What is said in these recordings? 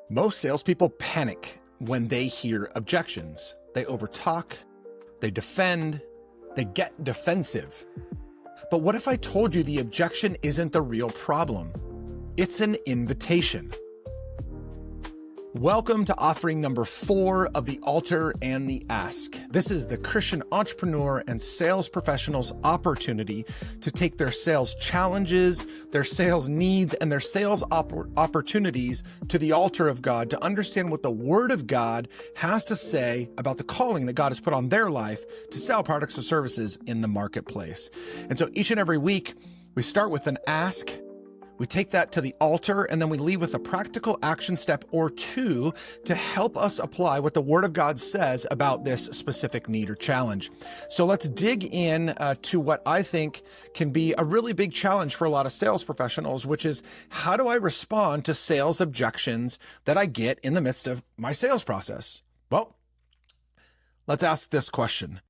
Most salespeople panic when they hear objections. They overtalk, they defend, they get defensive. But what if I told you the objection isn't the real problem? It's an invitation. Welcome to offering number 4 of the Altar and the Ask. This is the Christian entrepreneur and sales professional's opportunity to take their sales challenges, their sales needs, and their sales opportunities to the altar of God to understand what the Word of God has to say about the calling that God has put on their life to sell products or services in the marketplace. And so each and every week, we start with an ask. We take that to the altar, and then we leave with a practical action step or two to help us apply what the Word of God says about this specific need or challenge. So let's dig in to what I think can be a really big challenge for a lot of sales professionals, which is how do I respond to sales objections that I get in the midst of my sales process? Well, let's ask this question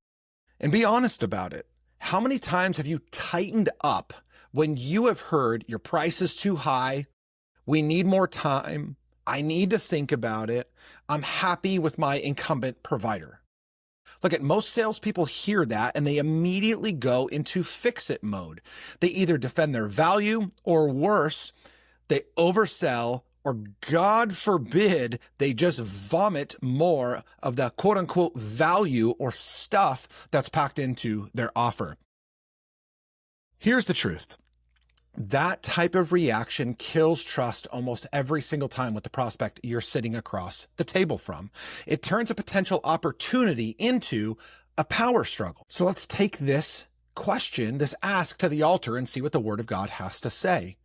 and be honest about it. How many times have you tightened up when you have heard your price is too high, we need more time, I need to think about it, I'm happy with my incumbent provider? Look, at most salespeople hear that and they immediately go into fix-it mode. They either defend their value or worse, they oversell, or God forbid, they just vomit more of the quote unquote value or stuff that's packed into their offer. Here's the truth. That type of reaction kills trust almost every single time with the prospect you're sitting across the table from. It turns a potential opportunity into a power struggle. So let's take this question, this ask to the altar and see what the Word of God has to say.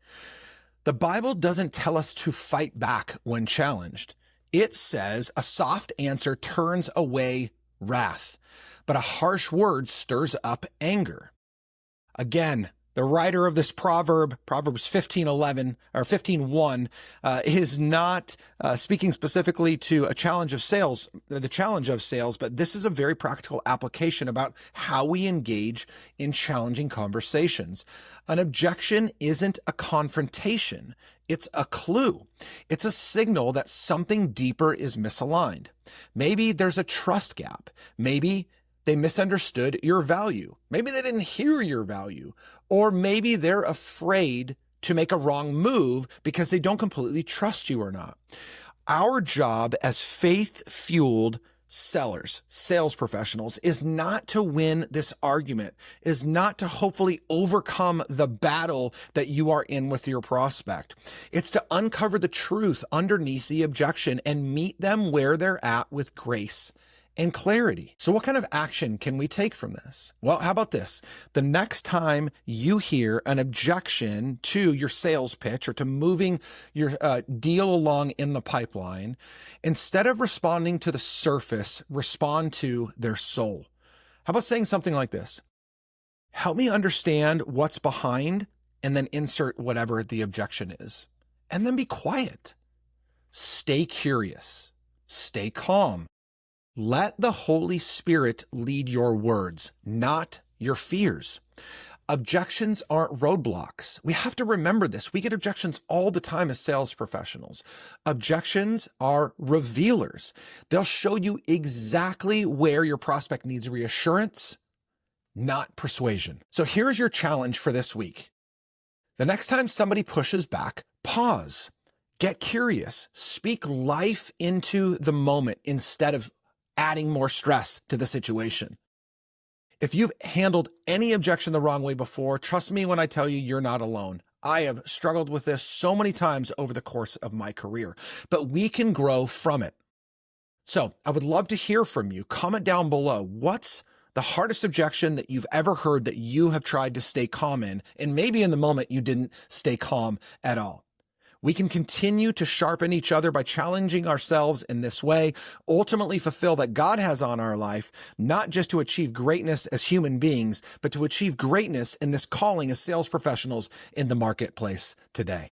The Bible doesn't tell us to fight back when challenged. It says a soft answer turns away wrath, but a harsh word stirs up anger. Again, the writer of this proverb, Proverbs 15:11 or 15:1, is not speaking specifically to a challenge of sales, the challenge of sales, but this is a very practical application about how we engage in challenging conversations. An objection isn't a confrontation. It's a clue. It's a signal that something deeper is misaligned. Maybe there's a trust gap. Maybe they misunderstood your value. Maybe they didn't hear your value. Or maybe they're afraid to make a wrong move because they don't completely trust you or not. Our job as faith-fueled sellers, sales professionals, is not to win this argument, is not to hopefully overcome the battle that you are in with your prospect. It's to uncover the truth underneath the objection and meet them where they're at with grace and clarity. So what kind of action can we take from this? Well, how about this? The next time you hear an objection to your sales pitch or to moving your deal along in the pipeline, instead of responding to the surface, respond to their soul. How about saying something like this? Help me understand what's behind, and then insert whatever the objection is. And then be quiet. Stay curious. Stay calm. Let the Holy Spirit lead your words, not your fears. Objections aren't roadblocks. We have to remember this. We get objections all the time as sales professionals. Objections are revealers. They'll show you exactly where your prospect needs reassurance, not persuasion. So here's your challenge for this week. The next time somebody pushes back, pause. Get curious. Speak life into the moment instead of adding more stress to the situation. If you've handled any objection the wrong way before, trust me when I tell you you're not alone. I have struggled with this so many times over the course of my career, but we can grow from it. So I would love to hear from you. Comment down below. What's the hardest objection that you've ever heard that you have tried to stay calm in, and maybe in the moment you didn't stay calm at all? We can continue to sharpen each other by challenging ourselves in this way, ultimately fulfill that God has on our life, not just to achieve greatness as human beings, but to achieve greatness in this calling as sales professionals in the marketplace today.